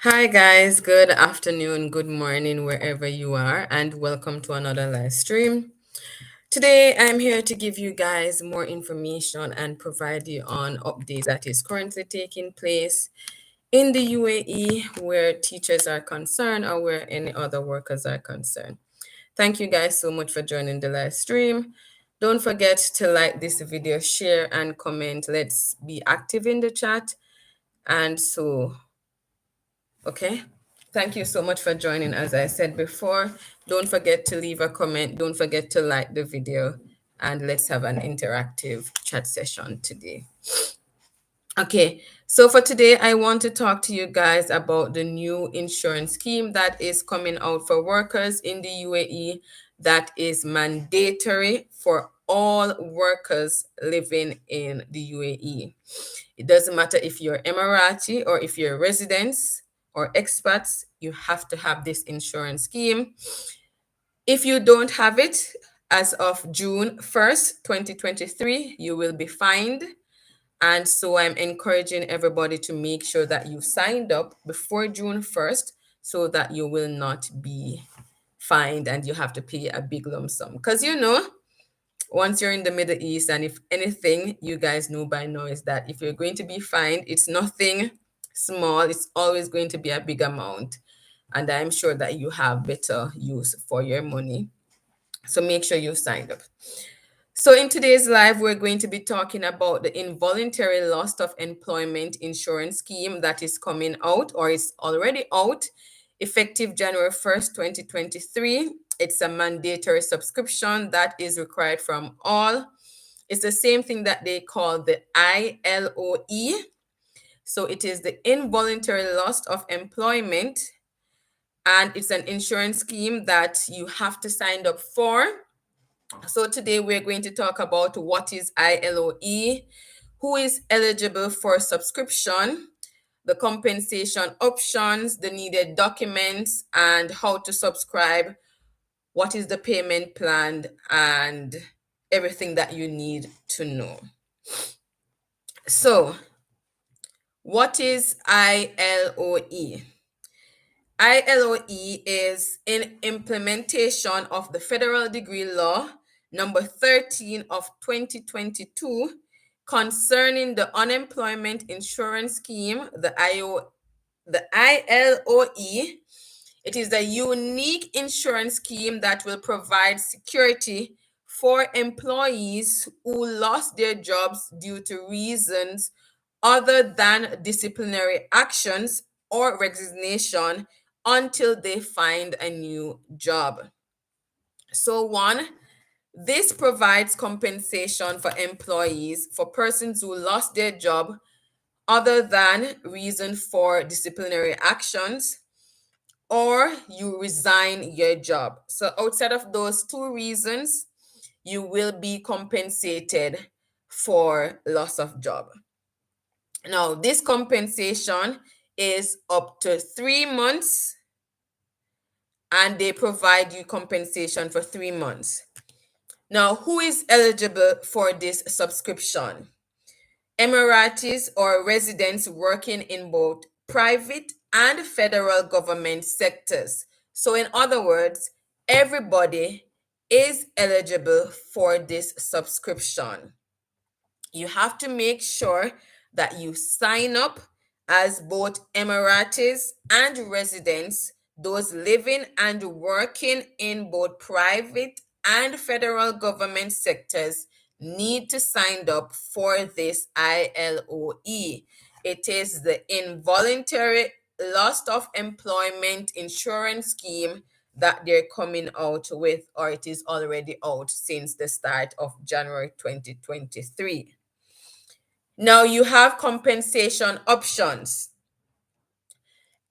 Hi, guys. Good afternoon, good morning, wherever you are, and welcome to another live stream. Today, I'm here to give you guys more information and provide you on updates that is currently taking place in the UAE where teachers are concerned or where any other workers are concerned. Thank you guys so much for joining the live stream. Don't forget to like this video, share, and comment. Let's be active in the chat. And so Okay. Thank you so much for joining. As I said before, don't forget to leave a comment. Don't forget to like the video. And let's have an interactive chat session today. Okay, so for today, I want to talk to you guys about the new insurance scheme that is coming out for workers in the UAE that is mandatory for all workers living in the UAE. It doesn't matter if you're Emirati or if you're residents or expats, you have to have this insurance scheme. If you don't have it as of June 1st, 2023, you will be fined. And so I'm encouraging everybody to make sure that you signed up before June 1st so that you will not be fined and you have to pay a big lump sum. Because once you're in the Middle East, and if anything, you guys know by now is that if you're going to be fined, it's nothing small, it's always going to be a big amount. And I'm sure that you have better use for your money. So make sure you signed up. So in today's live, we're going to be talking about the Involuntary Loss of Employment Insurance Scheme that is coming out or is already out effective January 1st, 2023. It's a mandatory subscription that is required from all. It's the same thing that they call the ILOE. So it is the Involuntary Loss of Employment, and it's an insurance scheme that you have to sign up for. So today we're going to talk about what is ILOE, who is eligible for subscription, the compensation options, the needed documents, and how to subscribe, what is the payment plan, and everything that you need to know. So, what is ILOE? ILOE is in implementation of the Federal Degree Law number 13 of 2022 concerning the Unemployment Insurance Scheme, the ILOE. It is a unique insurance scheme that will provide security for employees who lost their jobs due to reasons other than disciplinary actions or resignation until they find a new job. So, one, this provides compensation for employees for persons who lost their job other than reason for disciplinary actions or you resign your job. So, outside of those two reasons, you will be compensated for loss of job. Now, this compensation is up to 3 months, and they provide you compensation for 3 months. Now, who is eligible for this subscription? Emiratis or residents working in both private and federal government sectors. So, in other words, everybody is eligible for this subscription. You have to make sure that you sign up as both Emiratis and residents, those living and working in both private and federal government sectors need to sign up for this ILOE. It is the Involuntary Loss of Employment Insurance Scheme that they're coming out with, or it is already out since the start of January 2023. Now you have compensation options.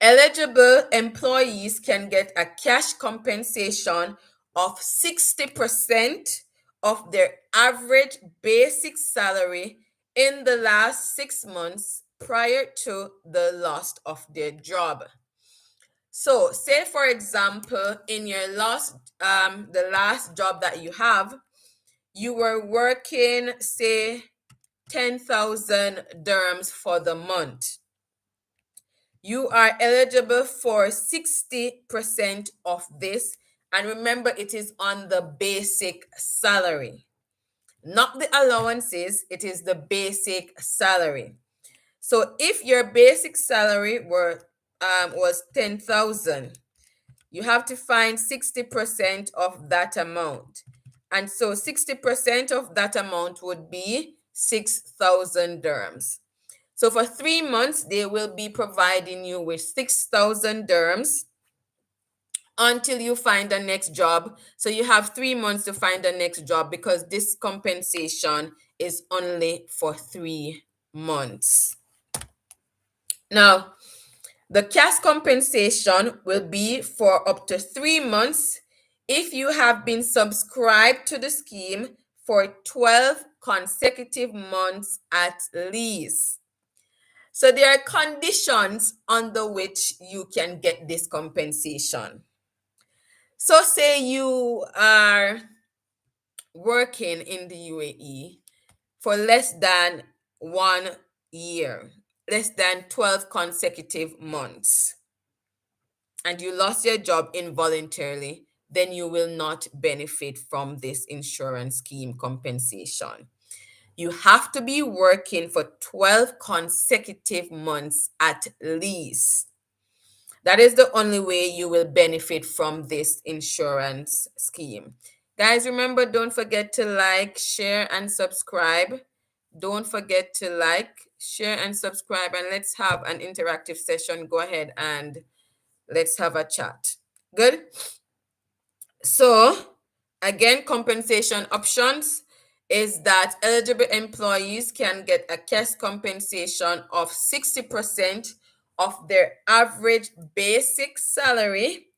Eligible employees can get a cash compensation of 60% of their average basic salary in the last 6 months prior to the loss of their job. So, say for example, in your the last job that you have, you were working, say, 10,000 dirhams for the month. you are eligible for 60% of this. And remember, it is on the basic salary, not the allowances, it is the basic salary. So if your basic salary was 10,000, you have to find 60% of that amount. And so 60% of that amount would be 6,000 dirhams. So for 3 months, they will be providing you with 6,000 dirhams until you find the next job. So you have 3 months to find the next job because this compensation is only for 3 months. Now, the cash compensation will be for up to 3 months if you have been subscribed to the scheme for 12 consecutive months at least. So there are conditions under which you can get this compensation. So say you are working in the UAE for less than 1 year, less than 12 consecutive months, and you lost your job involuntarily, then you will not benefit from this insurance scheme compensation. You have to be working for 12 consecutive months at least. That is the only way you will benefit from this insurance scheme. Guys, remember, don't forget to like, share, and subscribe. Don't forget to like, share, and subscribe, and let's have an interactive session. Go ahead and let's have a chat. Good. So, again, compensation options is that eligible employees can get a cash compensation of 60% of their average basic salary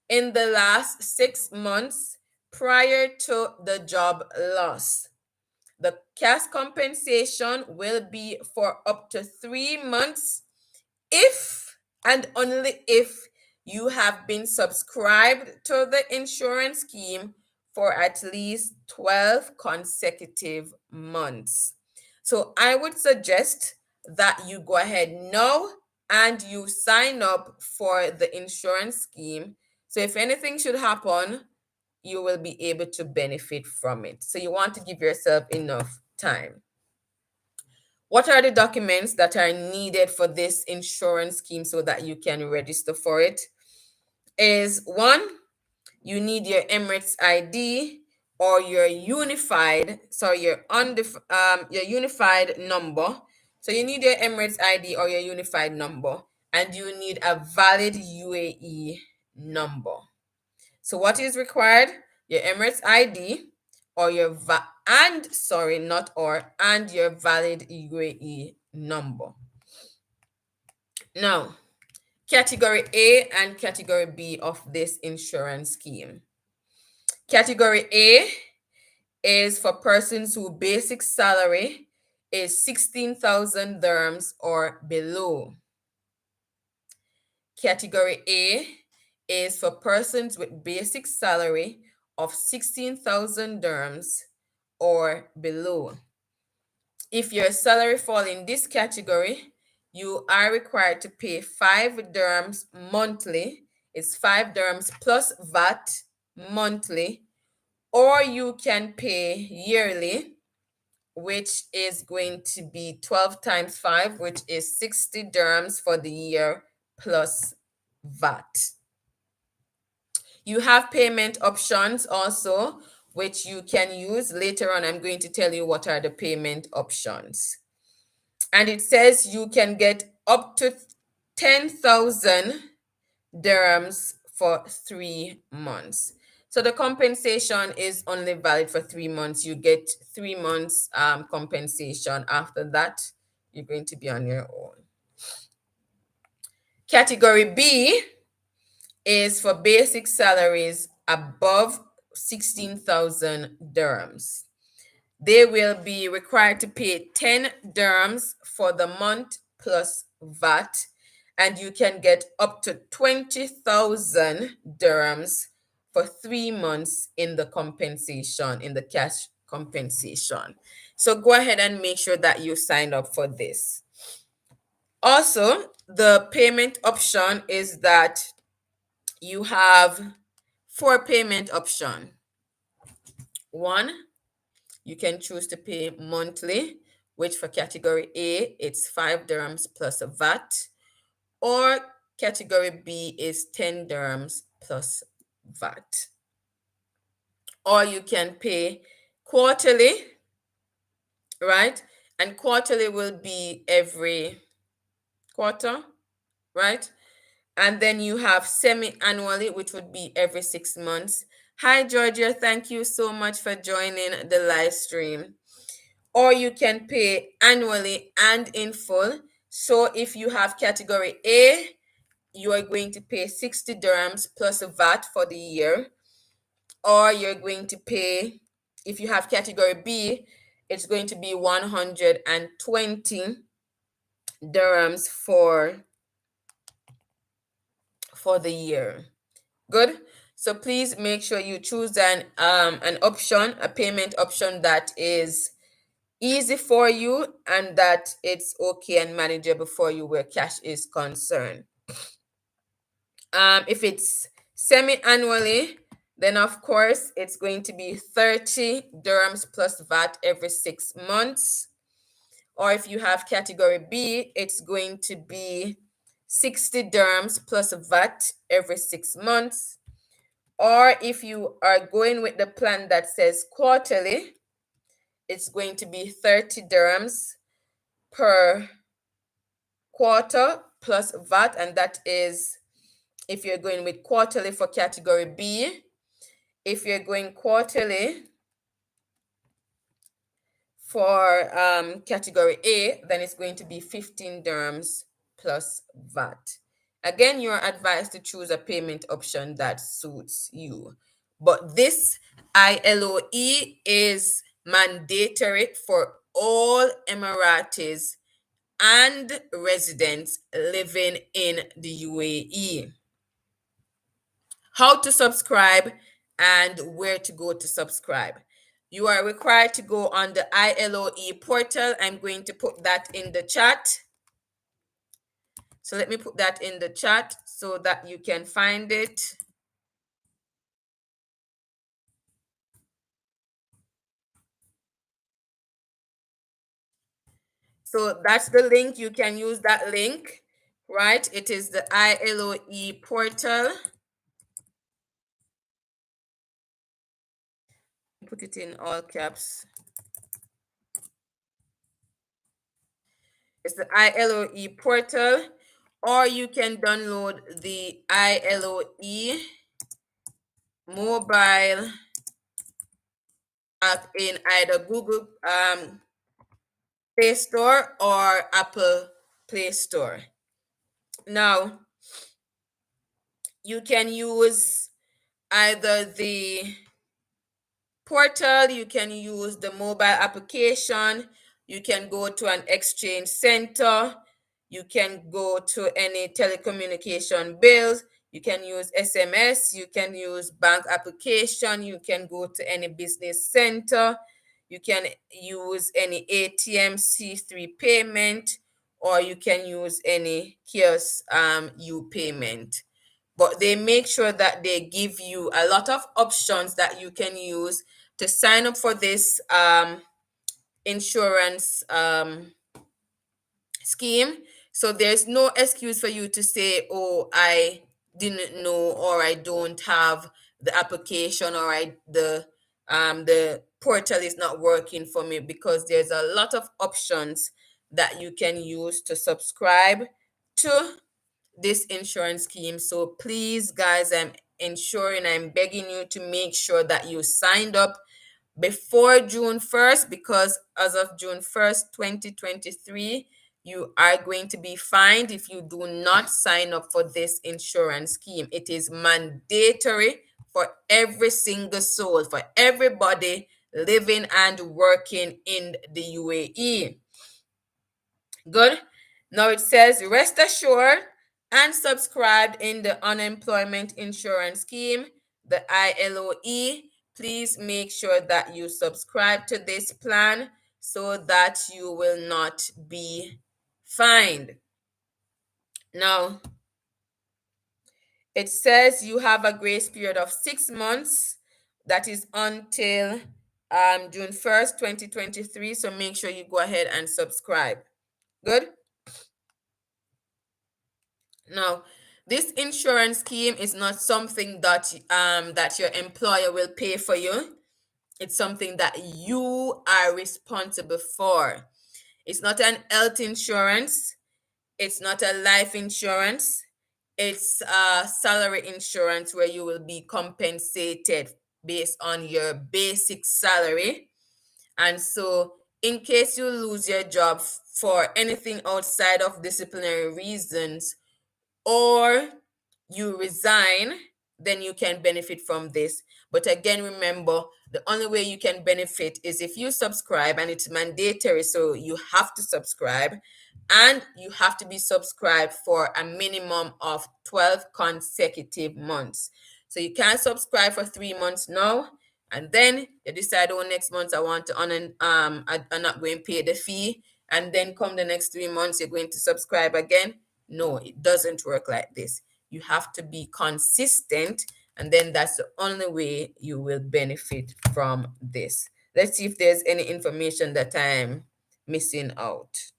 in the last 6 months prior to the job loss. The cash compensation will be for up to 3 months if and only if you have been subscribed to the insurance scheme for at least 12 consecutive months. So I would suggest that you go ahead now and you sign up for the insurance scheme. So if anything should happen, you will be able to benefit from it. So you want to give yourself enough time. What are the documents that are needed for this insurance scheme so that you can register for it? Is one, you need your Emirates ID or your your unified number. So you need your Emirates ID or your unified number, and you need a valid UAE number. So what is required? Your Emirates ID or and your valid UAE number. Now, category A and category B of this insurance scheme. Category A is for persons whose basic salary is 16,000 dirhams or below. Category A is for persons with basic salary of 16,000 dirhams or below. If your salary falls in this category, you are required to pay 5 dirhams monthly. It's 5 dirhams plus VAT monthly, or you can pay yearly, which is going to be 12 times 5, which is 60 dirhams for the year plus VAT. You have payment options also, which you can use. Later on, I'm going to tell you what are the payment options. And it says you can get up to 10,000 dirhams for 3 months. So the compensation is only valid for 3 months. You get 3 months compensation. After that, you're going to be on your own. Category B is for basic salaries above 16,000 dirhams. They will be required to pay 10 dirhams for the month plus VAT, and you can get up to 20,000 dirhams for 3 months in the compensation, in the cash compensation. So go ahead and make sure that you sign up for this. Also, the payment option is that you have four payment option. One, you can choose to pay monthly, which for category A, it's 5 dirhams plus a VAT, or category B is 10 dirhams plus VAT. Or you can pay quarterly, right? And quarterly will be every quarter, right? And then you have semi-annually, which would be every 6 months. Hi, Georgia. Thank you so much for joining the live stream. Or you can pay annually and in full. So if you have category A, you are going to pay 60 dirhams plus a VAT for the year. Or you're going to pay, if you have category B, it's going to be 120 dirhams for the year. Good. So please make sure you choose an option, a payment option that is easy for you and that it's okay and manageable for you where cash is concerned. If it's semi-annually, then of course it's going to be 30 dirhams plus VAT every 6 months. Or if you have category B, it's going to be 60 dirhams plus VAT every 6 months. Or if you are going with the plan that says quarterly, it's going to be 30 dirhams per quarter plus VAT, and that is if you're going with quarterly for category B. If you're going quarterly for category A, then it's going to be 15 dirhams plus VAT. Again, you're advised to choose a payment option that suits you. But this ILOE is mandatory for all Emiratis and residents living in the UAE. How to subscribe and where to go to subscribe. You are required to go on the ILOE portal. I'm going to put that in the chat. So let me put that in the chat so that you can find it. So that's the link. You can use that link, right? It is the ILOE portal. Put it in all caps. It's the ILOE portal, or you can download the ILOE mobile app in either Google Play Store or Apple Play Store. Now, you can use either the portal, you can use the mobile application, you can go to an exchange center, you can go to any telecommunication bills, you can use SMS, you can use bank application, you can go to any business center, you can use any ATM C3 payment, or you can use any Kiosk U payment. But they make sure that they give you a lot of options that you can use to sign up for this insurance scheme. So there's no excuse for you to say, oh, I didn't know, or I don't have the application, or the portal is not working for me, because there's a lot of options that you can use to subscribe to this insurance scheme. So please, guys, I'm begging you to make sure that you signed up before June 1st, because as of June 1st, 2023, you are going to be fined if you do not sign up for this insurance scheme. It is mandatory for every single soul, for everybody living and working in the UAE. Good. Now it says, rest assured and subscribed in the unemployment insurance scheme, the ILOE. Please make sure that you subscribe to this plan so that you will not be fined. Now, it says you have a grace period of 6 months. That is until June 1st, 2023. So make sure you go ahead and subscribe. Good. Now, this insurance scheme is not something that your employer will pay for you. It's something that you are responsible for. It's not an health insurance. It's not a life insurance. It's a salary insurance where you will be compensated based on your basic salary. And so, in case you lose your job for anything outside of disciplinary reasons, or you resign, then you can benefit from this. But again, remember, the only way you can benefit is if you subscribe, and it's mandatory, so you have to subscribe, and you have to be subscribed for a minimum of 12 consecutive months. So you can't subscribe for 3 months now, and then you decide, oh, next month I want to I'm not going to pay the fee, and then come the next 3 months you're going to subscribe again. No, it doesn't work like this. You have to be consistent, and then that's the only way you will benefit from this. Let's see if there's any information that I'm missing out.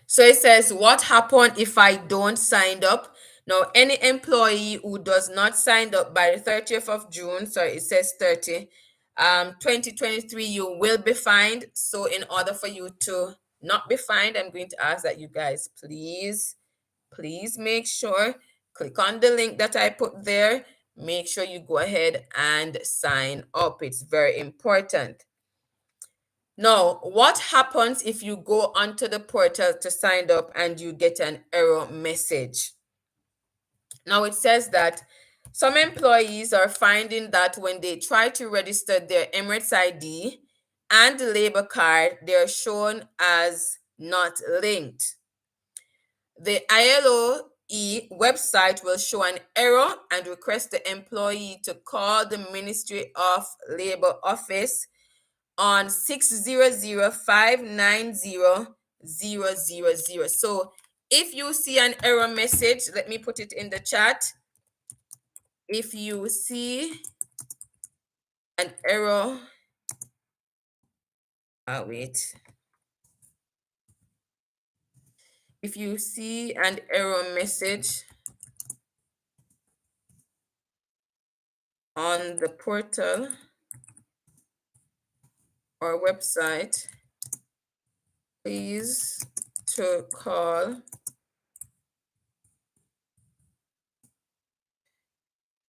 So it says, what happened if I don't sign up? Now, any employee who does not sign up by the 30th of June, sorry, it says 30, 2023, you will be fined. So in order for you to not be fined, I'm going to ask that you guys please make sure, click on the link that I put there. Make sure you go ahead and sign up. It's very important. Now, what happens if you go onto the portal to sign up and you get an error message? Now, it says that some employees are finding that when they try to register their Emirates ID and the labor card, they're shown as not linked. The ILOE website will show an error and request the employee to call the Ministry of Labor office on 600-590-000. So if you see an error message, let me put it in the chat. If you see an error, wait. If you see an error message on the portal or website, please to call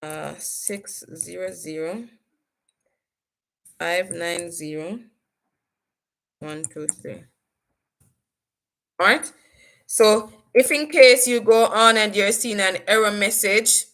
600-590-123. All right. So if in case you go on and you're seeing an error message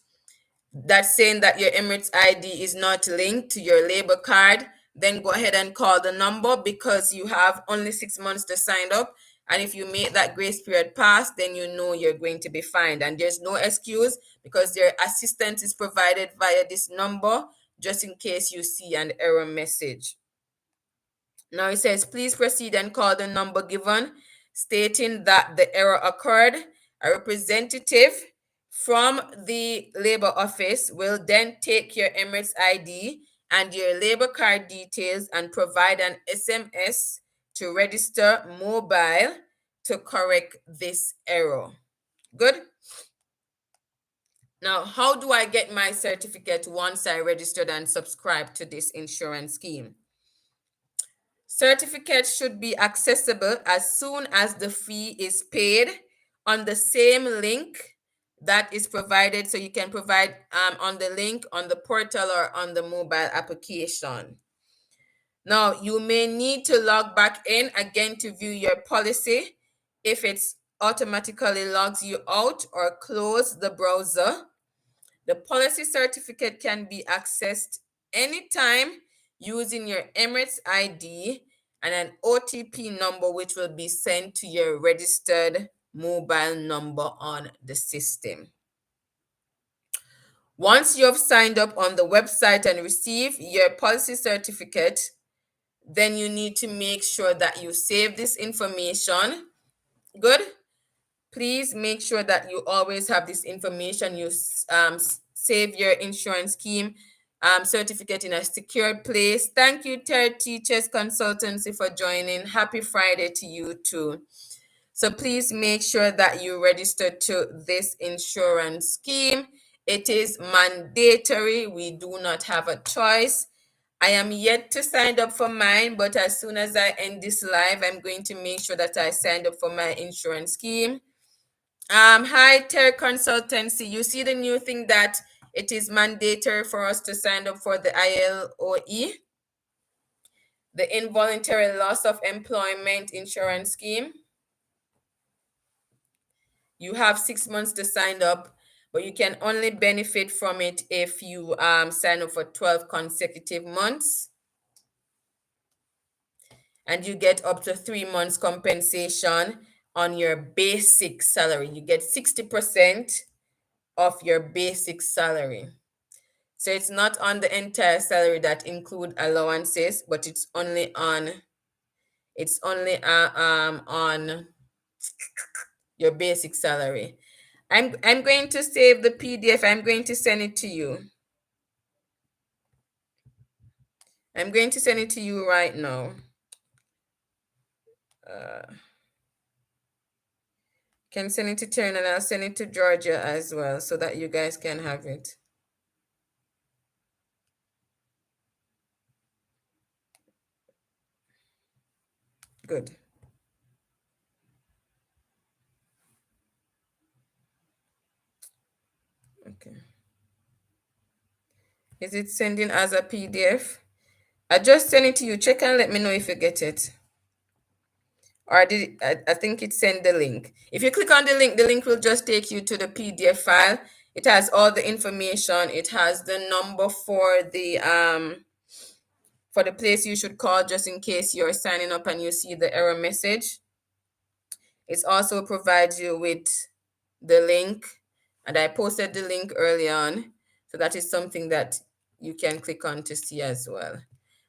that's saying that your Emirates ID is not linked to your labor card, then go ahead and call the number, because you have only 6 months to sign up. And if you make that grace period pass, then you know you're going to be fined. And there's no excuse, because your assistance is provided via this number, just in case you see an error message. Now it says, please proceed and call the number given, stating that the error occurred. A representative from the labor office will then take your Emirates ID and your labor card details and provide an SMS to register mobile to correct this error. Good. Now, how do I get my certificate once I registered and subscribed to this insurance scheme? Certificates should be accessible as soon as the fee is paid on the same link that is provided. So you can provide on the link on the portal or on the mobile application. Now, you may need to log back in again to view your policy. If it's automatically logs you out, or close the browser. The policy certificate can be accessed anytime using your Emirates ID and an OTP number, which will be sent to your registered mobile number on the system. Once you have signed up on the website and receive your policy certificate, then you need to make sure that you save this information. Good. Please make sure that you always have this information. You save your insurance scheme certificate in a secure place. Thank you, Third Teachers Consultancy, for joining. Happy Friday to you too. So please make sure that you register to this insurance scheme. It is mandatory. We do not have a choice. I am yet to sign up for mine, but as soon as I end this live, I'm going to make sure that I signed up for my insurance scheme. Hi, Terry Consultancy. You see the new thing that it is mandatory for us to sign up for the ILOE, the Involuntary Loss of Employment Insurance Scheme. You have 6 months to sign up, but you can only benefit from it if you sign up for 12 consecutive months. And you get up to 3 months compensation on your basic salary. You get 60% of your basic salary. So it's not on the entire salary that include allowances, but it's only on on your basic salary. I'm going to save the PDF. I'm going to send it to you. I'm going to send it to you right now. Can send it to Turn, and I'll send it to Georgia as well so that you guys can have it. Good. Okay. Is it sending as a PDF? I just sent it to you. Check and let me know if you get it. Or did it, I think it sent the link. If you click on the link will just take you to the PDF file. It has all the information. It has the number for the place you should call just in case you're signing up and you see the error message. It also provides you with the link, and I posted the link early on, so that is something that you can click on to see as well.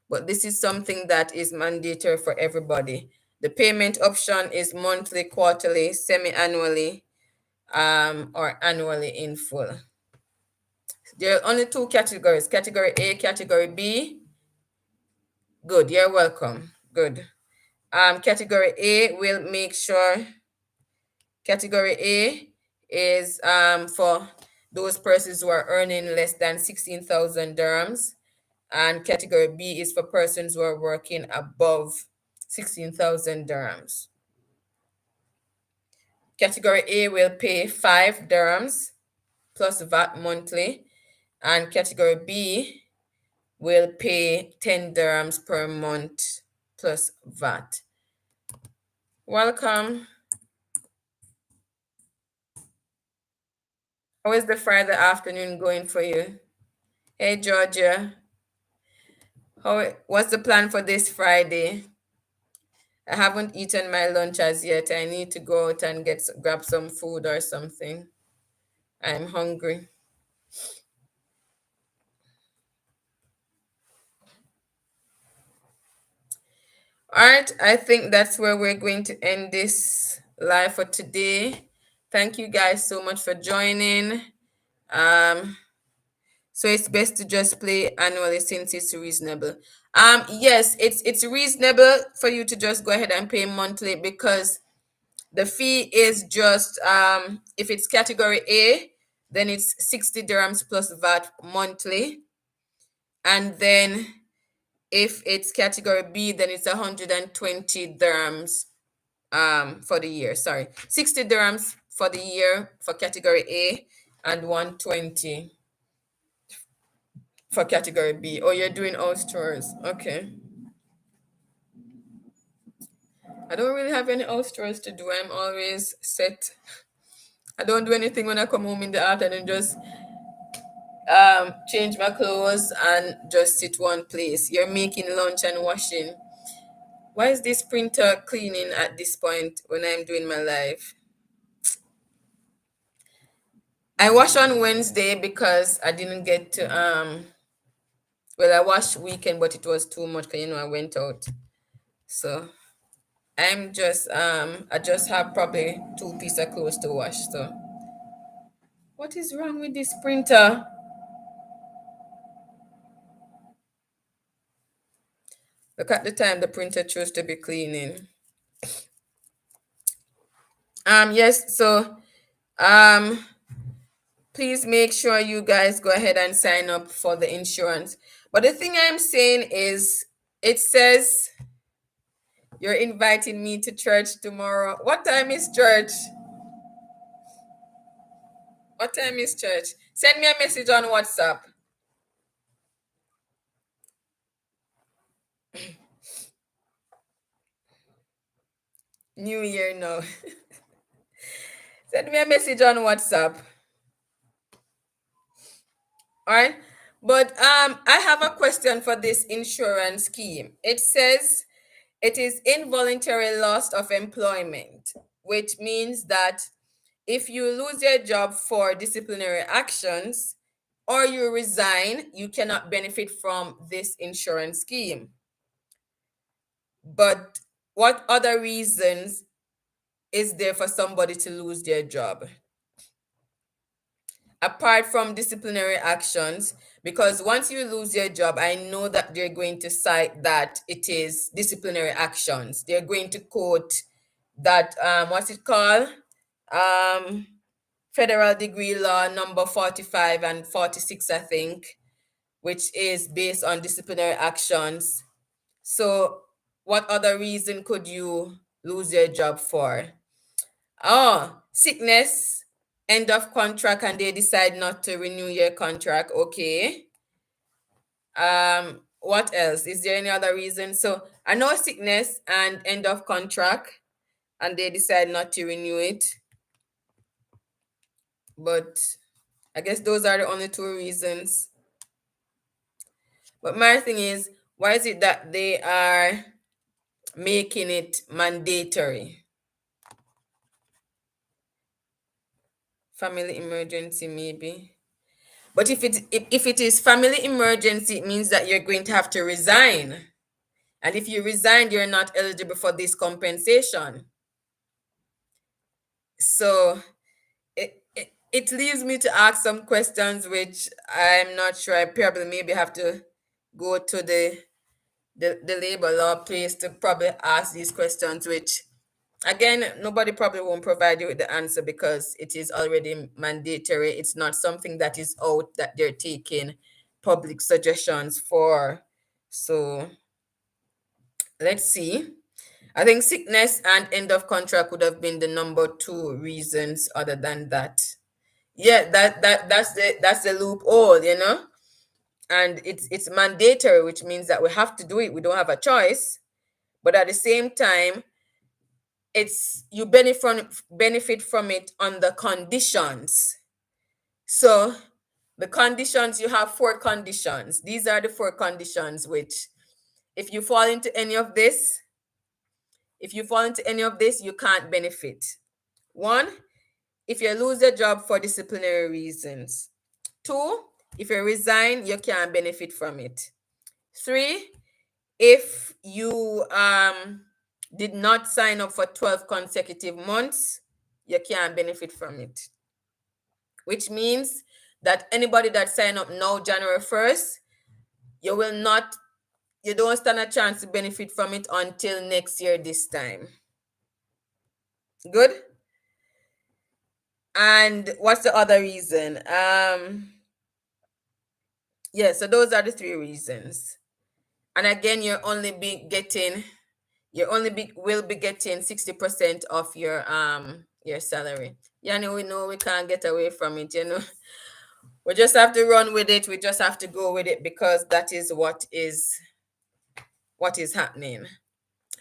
But this is something that is mandatory for everybody. The payment option is monthly, quarterly, semi-annually, or annually in full. There are only two categories, category A, category B. Good, you're welcome. Good. Category A will make sure, category A is for those persons who are earning less than 16,000 dirhams. And category B is for persons who are working above 16,000 dirhams. Category A will pay 5 dirhams plus VAT monthly, and category B will pay 10 dirhams per month plus VAT. Welcome. How is the Friday afternoon going for you? Hey, Georgia. What's the plan for this Friday? I haven't eaten my lunch as yet. I need to go out and grab some food or something. I'm hungry. All right, I think that's where we're going to end this live for today. Thank you guys so much for joining. So it's best to just play annually since it's reasonable. Yes, it's reasonable for you to just go ahead and pay monthly, because the fee is just if it's category A, then it's 60 dirhams plus VAT monthly. And then if it's category B, then it's 120 dirhams for the year. Sorry, 60 dirhams for the year for category A and 120 for category B. Oh, you're doing all chores. Okay. I don't really have any house chores to do. I'm always set. I don't do anything when I come home in the afternoon. Just change my clothes and just sit one place. You're making lunch and washing. Why is this printer cleaning at this point when I'm doing my live? I wash on Wednesday because I didn't get to Well, I washed weekend, but it was too much because I went out. So I just have probably two pieces of clothes to wash. So what is wrong with this printer? Look at the time the printer chose to be cleaning. Yes, so um please make sure you guys go ahead and sign up for the insurance. But the thing I'm saying is it says you're inviting me to church tomorrow. What time is church? What time is church? Send me a message on WhatsApp. New Year now. Send me a message on WhatsApp. All right. But I have a question for this insurance scheme. It says it is involuntary loss of employment, which means that if you lose your job for disciplinary actions or you resign, you cannot benefit from this insurance scheme. But what other reasons is there for somebody to lose their job? Apart from disciplinary actions, because once you lose your job, I know that they're going to cite that it is disciplinary actions. They're going to quote that what's it called? Um Federal Degree Law number 45 and 46, I think, which is based on disciplinary actions. So what other reason could you lose your job for? Oh, sickness, end of contract, and they decide not to renew your contract. Okay. What else? Is there any other reason? So I know sickness and end of contract, and they decide not to renew it. But I guess those are the only two reasons. But my thing is, why is it that they are making it mandatory? Family emergency, maybe. But if it is family emergency, it means that you're going to have to resign. And if you resign, you're not eligible for this compensation. So it leaves me to ask some questions which I'm not sure. I probably maybe have to go to the labor law place to probably ask these questions, which again, nobody probably won't provide you with the answer because it is already mandatory. It's not something that is out that they're taking public suggestions for. So let's see. I think sickness and end of contract would have been the number two reasons other than that. Yeah, that's the loophole. And it's mandatory, which means that we have to do it. We don't have a choice. But at the same time, it's you benefit from it on the conditions. So the conditions, you have four conditions. These are the four conditions which if you fall into any of this, you can't benefit. One, if you lose your job for disciplinary reasons. Two, if you resign, you can't benefit from it. Three, if you did not sign up for 12 consecutive months, you can't benefit from it. Which means that anybody that sign up now January 1st, you will not you don't stand a chance to benefit from it until next year this time. Good? And what's the other reason? Yeah, so those are the three reasons. And again, you only will be getting 60% of your salary. Yeah, we know we can't get away from it. We just have to run with it. We just have to go with it because that is what is happening.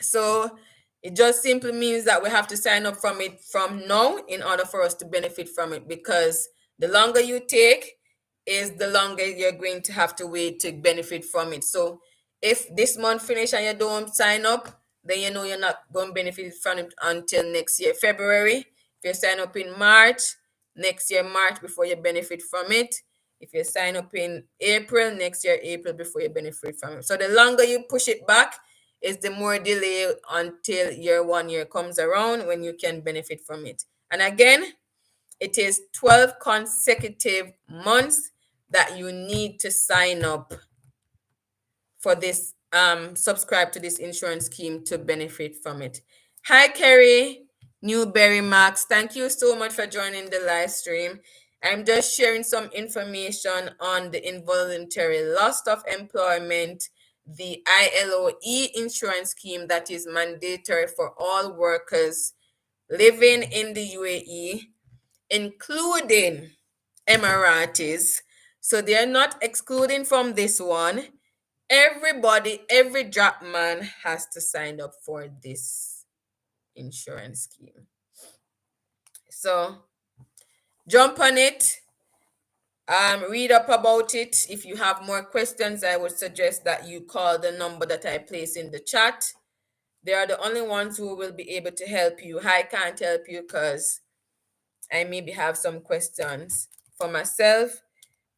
So it just simply means that we have to sign up from it from now in order for us to benefit from it, because the longer you take is the longer you're going to have to wait to benefit from it. So if this month finish and you don't sign up, then you know you're not going to benefit from it until next year, February. If you sign up in March, next year, March, before you benefit from it. If you sign up in April, next year, April, before you benefit from it. So the longer you push it back, is the more delay until your 1 year comes around when you can benefit from it. And again, it is 12 consecutive months that you need to sign up for this, subscribe to this insurance scheme to benefit from it. Hi Kerry, Newberry Max, thank you so much for joining the live stream. I'm just sharing some information on the involuntary loss of employment, the ILOE insurance scheme that is mandatory for all workers living in the UAE, including Emiratis. So they're not excluding from this one. Everybody, every drop man has to sign up for this insurance scheme. So jump on it. Read up about it. If you have more questions, I would suggest that you call the number that I place in the chat. They are the only ones who will be able to help you. I can't help you because I maybe have some questions for myself.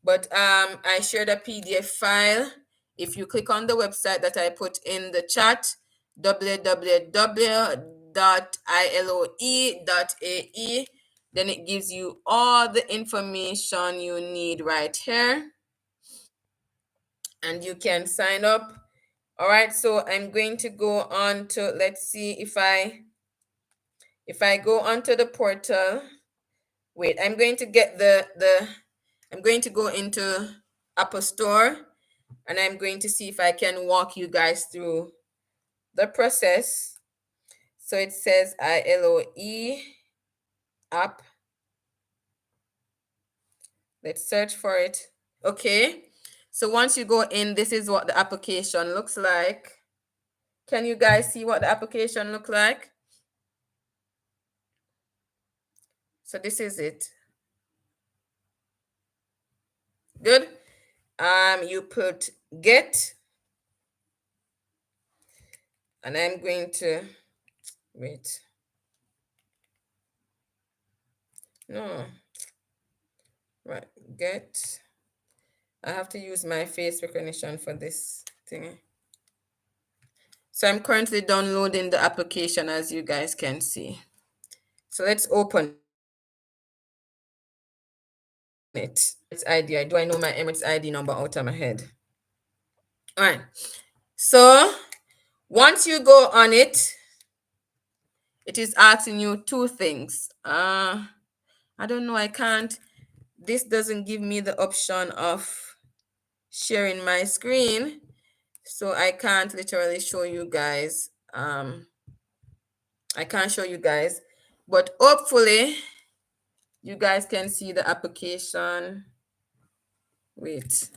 But I shared a PDF file. If you click on the website that I put in the chat, www.iloe.ae, then it gives you all the information you need right here. And you can sign up. All right, so I'm going to go on to, let's see if I go onto the portal. Wait, I'm going to get I'm going to go into Apple Store, and I'm going to see if I can walk you guys through the process. So it says ILOE app. Let's search for it. Okay. So once you go in, this is what the application looks like. Can you guys see what the application looks like? So this is it. Good. You put get, and I'm going to wait. No. Right. Get. I have to use my face recognition for this thing. So I'm currently downloading the application, as you guys can see. So let's open it. It's ID. Do I know my Emirates ID number out of my head? All right. So once you go on it, it is asking you two things. I don't know. I can't. This doesn't give me the option of sharing my screen, so I can't literally show you guys. I can't show you guys, but hopefully you guys can see the application. Wait,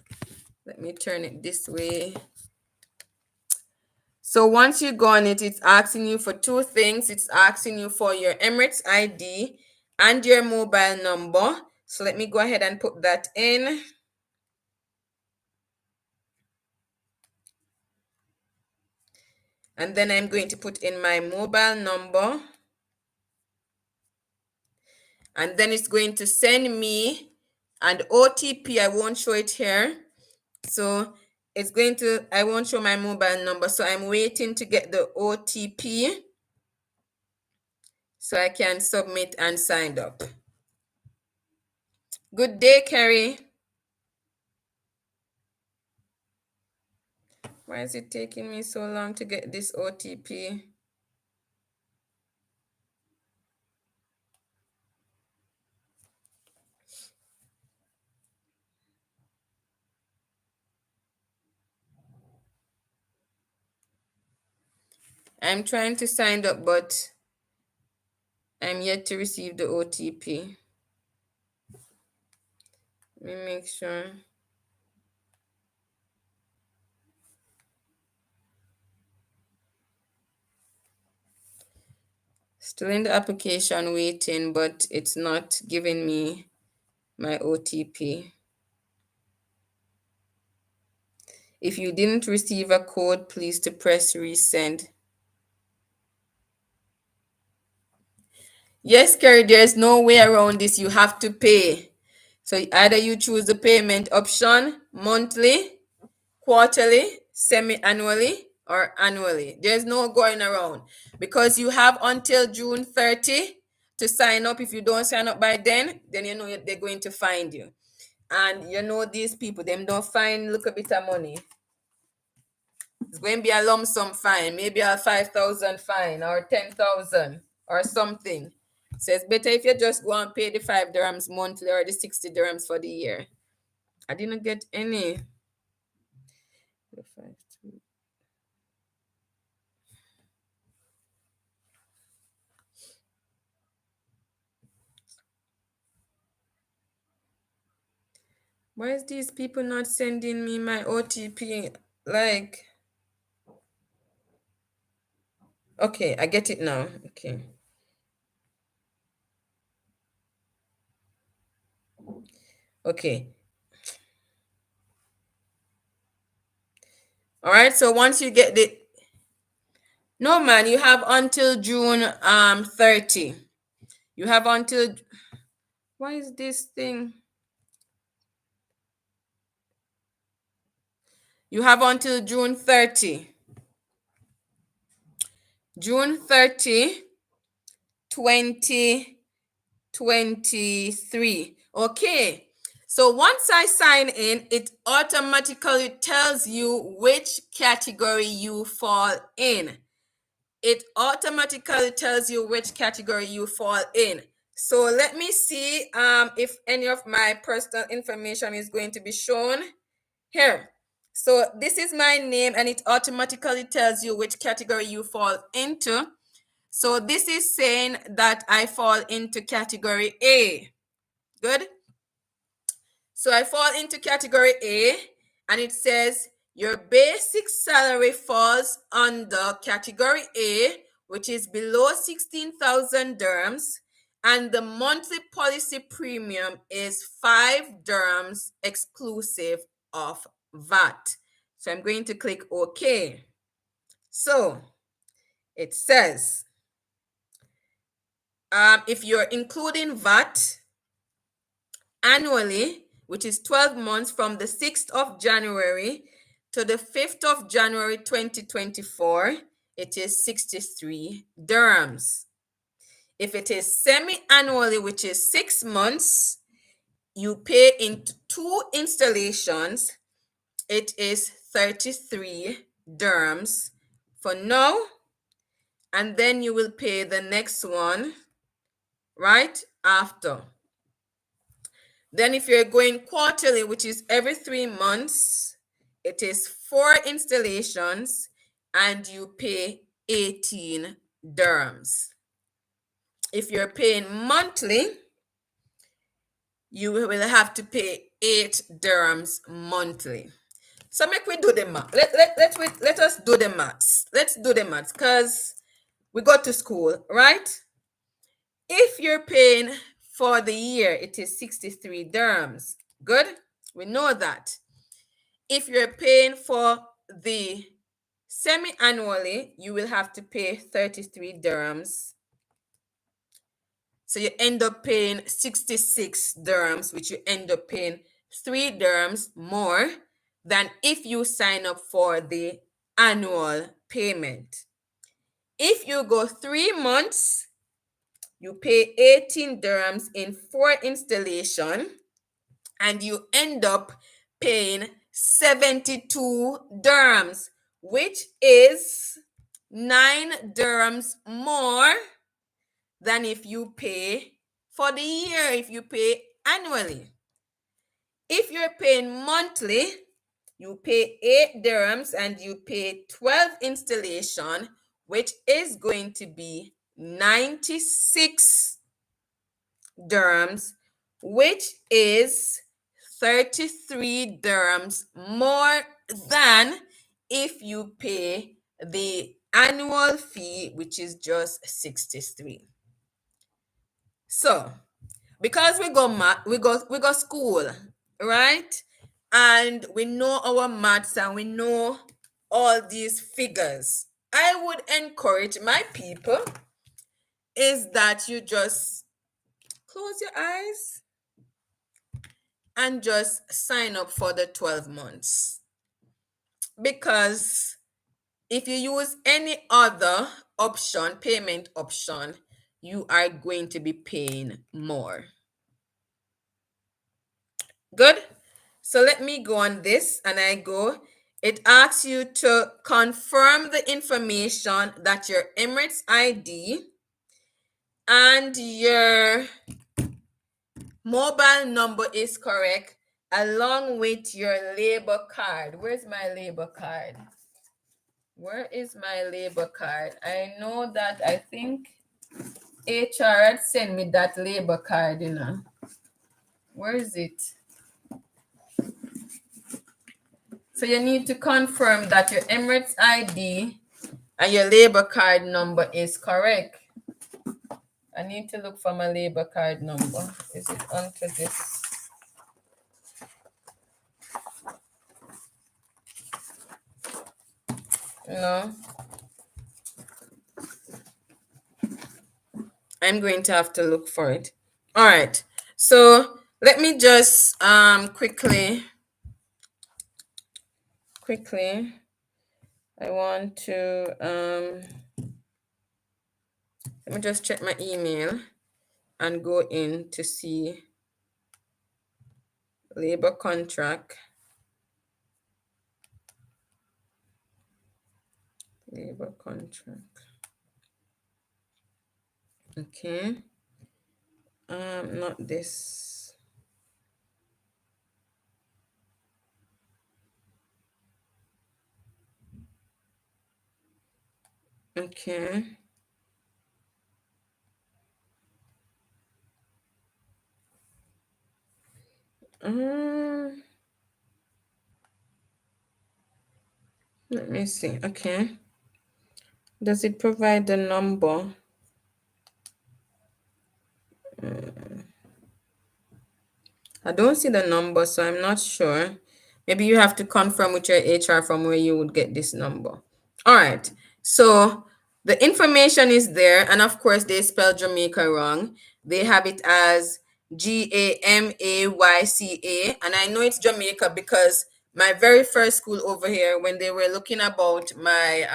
let me turn it this way. So once you go on it, it's asking you for two things. It's asking you for your Emirates ID and your mobile number. So let me go ahead and put that in. And then I'm going to put in my mobile number. And then it's going to send me an OTP. I won't show it here. So it's going to, I won't show my mobile number. So I'm waiting to get the OTP so I can submit and sign up. Good day, Carrie. Why is it taking me so long to get this OTP? I'm trying to sign up, but I'm yet to receive the OTP. Let me make sure. Still in the application waiting, but it's not giving me my OTP. If you didn't receive a code, please to press resend. Yes, Kerry, there's no way around this. You have to pay. So either you choose the payment option monthly, quarterly, semi-annually, or annually. There's no going around because you have until June 30 to sign up. If you don't sign up by then you know they're going to find you. And you know these people, them don't find look a bit of money. It's going to be a lump sum fine, maybe a 5,000 fine or 10,000 or something. So it's better if you just go and pay the 5 dirhams monthly or the 60 dirhams for the year. I didn't get any. Why is these people not sending me my OTP? Like, okay, I get it now. Okay. Okay. All right. So once you get the no man, you have until June 30. You have until why is this thing? You have until June 30. June 30, 2023. Okay. So once I sign in, it automatically tells you which category you fall in. It automatically tells you which category you fall in. So let me see if any of my personal information is going to be shown here. So this is my name and it automatically tells you which category you fall into. So this is saying that I fall into category A. Good. So I fall into category A and it says your basic salary falls under category A, which is below 16,000 dirhams, and the monthly policy premium is 5 dirhams exclusive of VAT. So I'm going to click OK. So it says if you're including VAT annually, which is 12 months from the 6th of January to the 5th of January 2024, it is 63 dirhams. If it is semi-annually, which is 6 months, you pay in 2 installations, it is 33 dirhams for now, and then you will pay the next one right after. Then if you're going quarterly, which is every 3 months, it is 4 installations and you pay 18 dirhams. If you're paying monthly, you will have to pay 8 dirhams monthly. So make we do the math. Let us do the maths. Let's do the maths because we go to school, right? If you're paying for the year, it is 63 dirhams. Good? We know that. If you're paying for the semi-annually, you will have to pay 33 dirhams. So you end up paying 66 dirhams, which you end up paying 3 dirhams more than if you sign up for the annual payment. If you go 3 months, you pay 18 dirhams in 4 installation and you end up paying 72 dirhams, which is 9 dirhams more than if you pay for the year, if you pay annually. If you're paying monthly, you pay 8 dirhams and you pay 12 installation, which is going to be 96 dirhams, which is 33 dirhams more than if you pay the annual fee, which is just 63. So because we go school, right? And we know our maths and we know all these figures. I would encourage my people is that you just close your eyes and just sign up for the 12 months. Because if you use any other option, payment option, you are going to be paying more. Good. So let me go on this and I go. It asks you to confirm the information that your Emirates ID and your mobile number is correct, along with your labor card. Where's my labor card? Where is my labor card? I know that I think HR had sent me that labor card, you know. Where is it? So you need to confirm that your Emirates ID and your labor card number is correct. I need to look for my labor card number. Is it onto this? No. I'm going to have to look for it. All right. So let me just quickly I want to let me just check my email and go in to see labor contract. Labor contract. Okay. Not this. Okay. Let me see. Okay. Does it provide the number? I don't see the number, so I'm not sure. Maybe you have to confirm with your HR from where you would get this number. All right. So the information is there, and of course they spell Jamaica wrong. They have it as Gamayca, and I know it's Jamaica because my very first school over here, when they were looking about my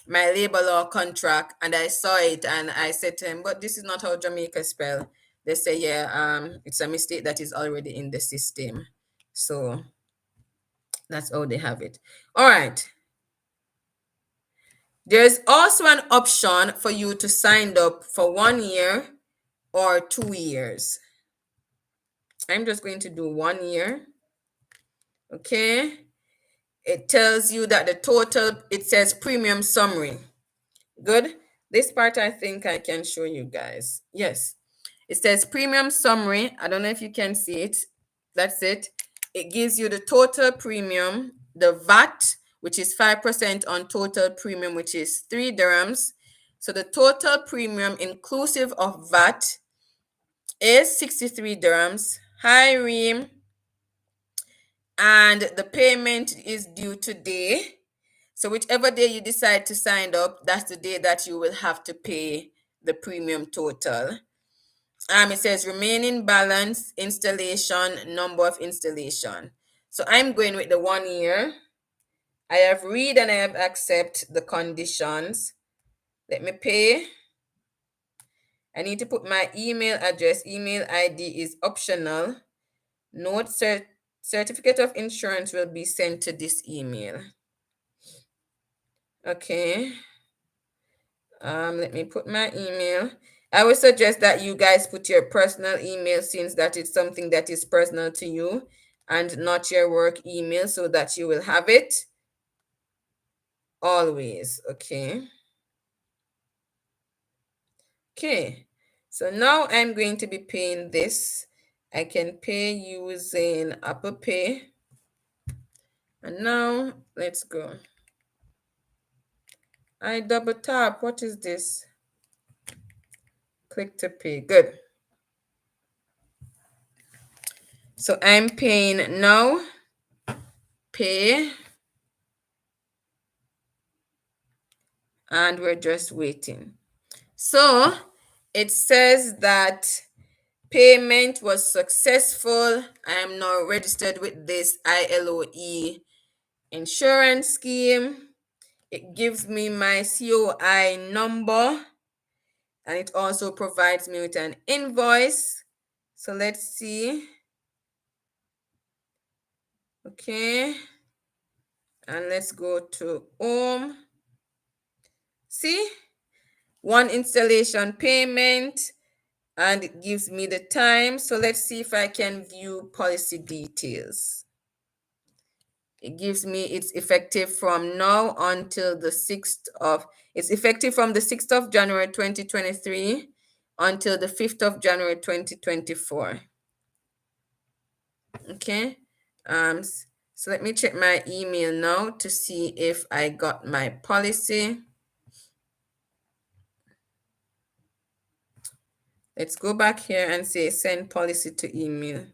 labor law contract, and I saw it and I said to him, but this is not how Jamaica spell. They say, yeah, it's a mistake that is already in the system. So that's how they have it. All right. There's also an option for you to sign up for 1 year or 2 years. I'm just going to do 1 year. Okay. It tells you that the total, it says premium summary. Good. This part I think I can show you guys. Yes. It says premium summary. I don't know if you can see it. That's it. It gives you the total premium, the VAT, which is 5% on total premium, which is 3 dirhams. So the total premium inclusive of VAT is 63 dirhams. Hi, Reem. And the payment is due today. So whichever day you decide to sign up, that's the day that you will have to pay the premium total. It says remaining balance, installation, number of installation. So I'm going with the 1 year. I have read and I have accept the conditions. Let me pay. I need to put my email address. Email ID is optional. Note certificate of insurance will be sent to this email. Okay. Let me put my email. I would suggest that you guys put your personal email since that is something that is personal to you and not your work email so that you will have it always. Okay. Okay. So now I'm going to be paying this. I can pay using Apple Pay. And now let's go. I double tap. What is this? Click to pay. Good. So I'm paying now. Pay. And we're just waiting. So it says that Payment was successful. I am now registered with this ILOE insurance scheme. It gives me my COI number and it also provides me with an invoice. So let's see. Okay. And let's go to home. See? One installation payment and it gives me the time. So let's see if I can view policy details. It gives me it's effective from now until the 6th of, it's effective from the 6th of January 2023 until the 5th of January 2024. Okay. So let me check my email now to see if I got my policy. Let's go back here and say send policy to email.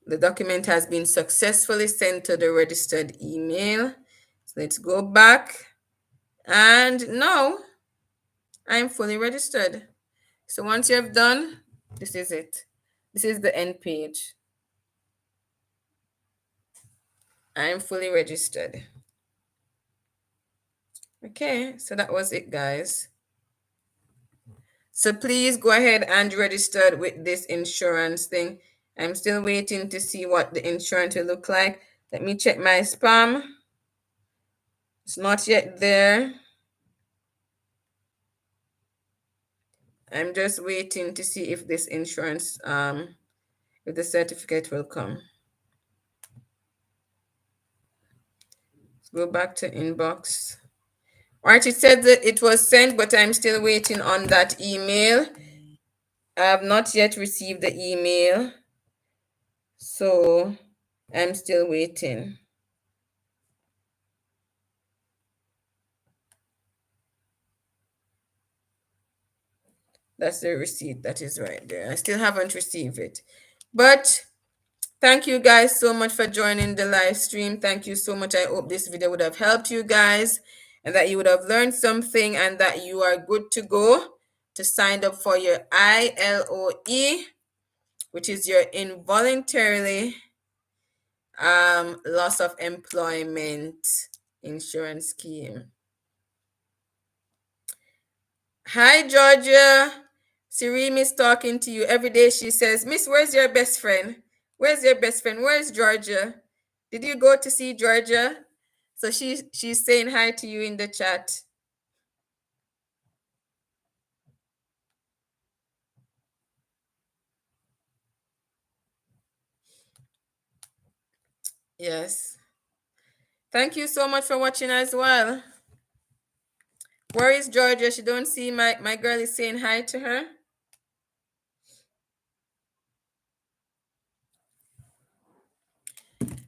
The document has been successfully sent to the registered email. So let's go back. And now I'm fully registered. So once you have done, this is it. This is the end page. I'm fully registered. Okay, so that was it, guys. So please go ahead and register with this insurance thing. I'm still waiting to see what the insurance will look like. Let me check my spam. It's not yet there. I'm just waiting to see if this insurance, if the certificate will come. Let's go back to inbox. All right, it said that it was sent, but I'm still waiting on that email. I have not yet received the email, so I'm still waiting. That's the receipt that is right there. I still haven't received it. But thank you guys so much for joining the live stream. Thank you so much. I hope this video would have helped you guys and that you would have learned something and that you are good to go to sign up for your ILOE, which is your involuntarily loss of employment insurance scheme. Hi, Georgia. Sirim is talking to you every day. She says, Miss, where's your best friend? Where's your best friend? Where's Georgia? Did you go to see Georgia? So she's saying hi to you in the chat. Yes. Thank you so much for watching as well. Where is Georgia? She don't see my girl is saying hi to her.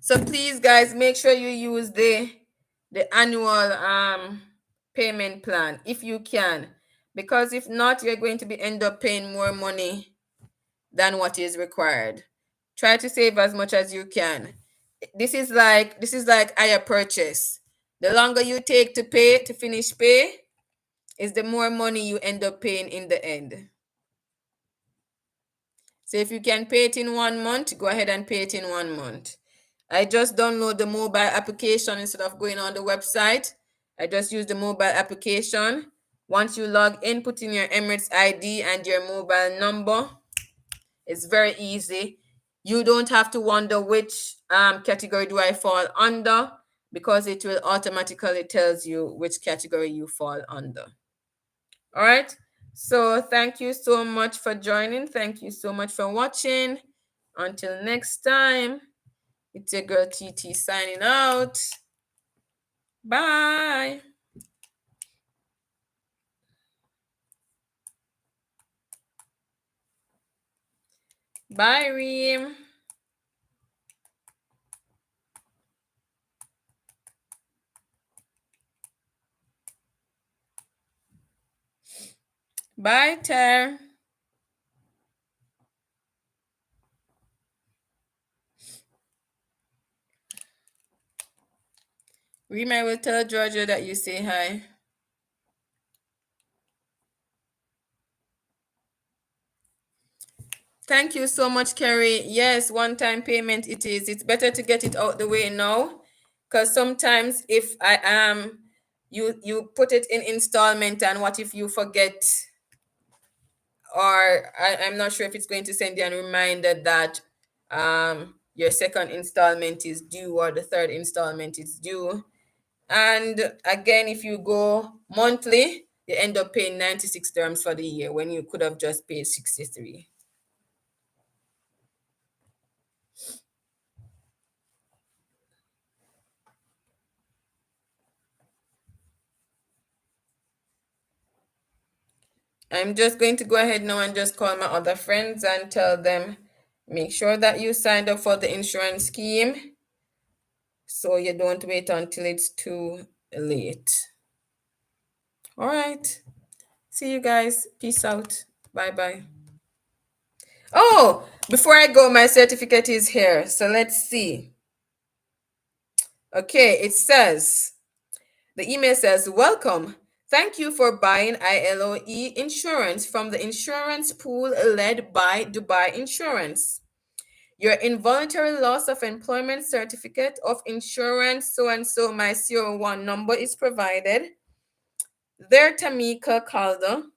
So please, guys, make sure you use the annual payment plan if you can, because if not, you're going to be end up paying more money than what is required. Try to save as much as you can. This is like higher purchase. The longer you take to pay to finish pay, is the more money you end up paying in the end. So if you can pay it in 1 month, go ahead and pay it in 1 month. I just download the mobile application instead of going on the website. I just use the mobile application. Once you log in, put in your Emirates ID and your mobile number. It's very easy. You don't have to wonder which category do I fall under, because it will automatically tells you which category you fall under. All right. So thank you so much for joining. Thank you so much for watching. Until next time, it's your girl TT signing out. Bye. Bye, Reem. Bye, Ter. Reem, I will tell Georgia that you say hi. Thank you so much, Kerry. Yes, one-time payment it is. It's better to get it out the way now, because sometimes if I am, you put it in installment, and what if you forget, or I'm not sure if it's going to send you a reminder that your second installment is due or the third installment is due. And again, if you go monthly, you end up paying 96 dirhams for the year when you could have just paid 63. I'm just going to go ahead now and just call my other friends and tell them, make sure that you signed up for the insurance scheme so you don't wait until it's too late. All right. See you guys. Peace out. Bye bye. Oh, before I go, my certificate is here. So let's see. Okay, it says, the email says, welcome. Thank you for buying ILOE insurance from the insurance pool led by Dubai Insurance. Your involuntary loss of employment certificate of insurance, so and so, my CO1 number is provided. There, Tamika Calder.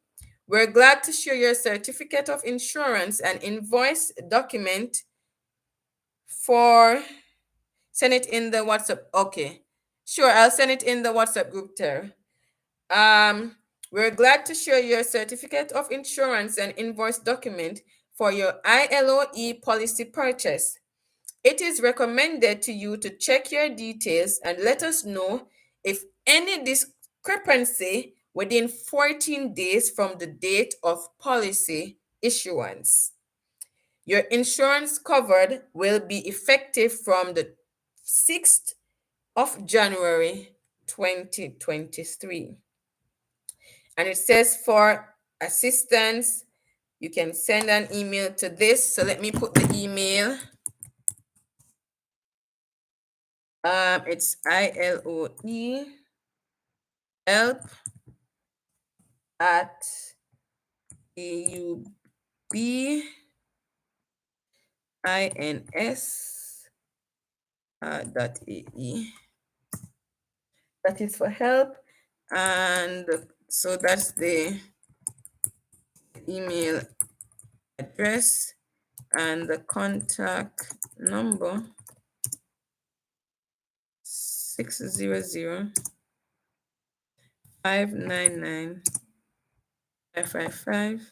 We're glad to share your certificate of insurance and invoice document for send it in the WhatsApp. Okay. Sure, I'll send it in the WhatsApp group there. We're glad to share your certificate of insurance and invoice document for your ILOE policy purchase. It is recommended to you to check your details and let us know if any discrepancy within 14 days from the date of policy issuance. Your insurance covered will be effective from the 6th of January 2023. And it says for assistance, you can send an email to this. So let me put the email. It's ILOE help at EUBINS.ae. That is for help. And so that's the email address and the contact number 600 599 555.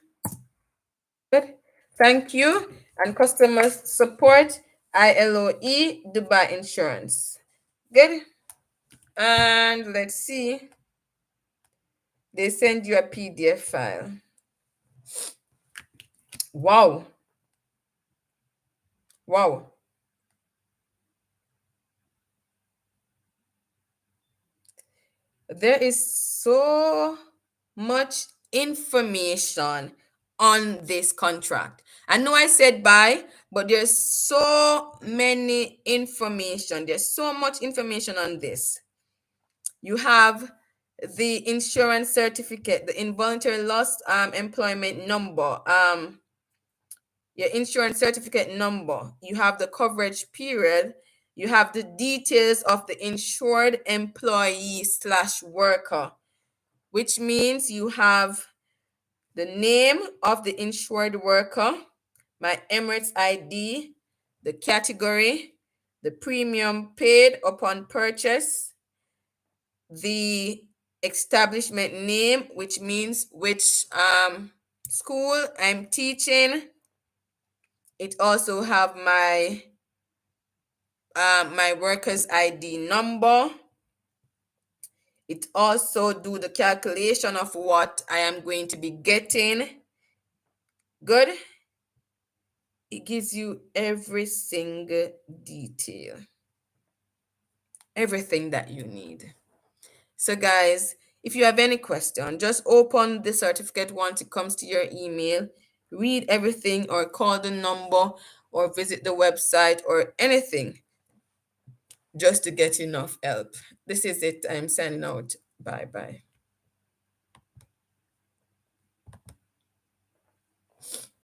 Good. Thank you. And customer support, ILOE Dubai Insurance. Good. And let's see. They send you a PDF file. Wow. Wow. There is so much information on this contract. I know I said buy, but there's so many information. There's so much information on this. You have the insurance certificate, the involuntary loss employment number, your insurance certificate number. You have the coverage period. You have the details of the insured employee / worker, which means you have the name of the insured worker, my Emirates ID, the category, the premium paid upon purchase, the establishment name, which means which school I'm teaching. It also have my my worker's ID number. It also do the calculation of what I am going to be getting. Good. It gives you every single detail, everything that you need. So guys, if you have any question, just open the certificate once it comes to your email, read everything or call the number or visit the website or anything just to get enough help. This is it. I'm signing out. Bye bye.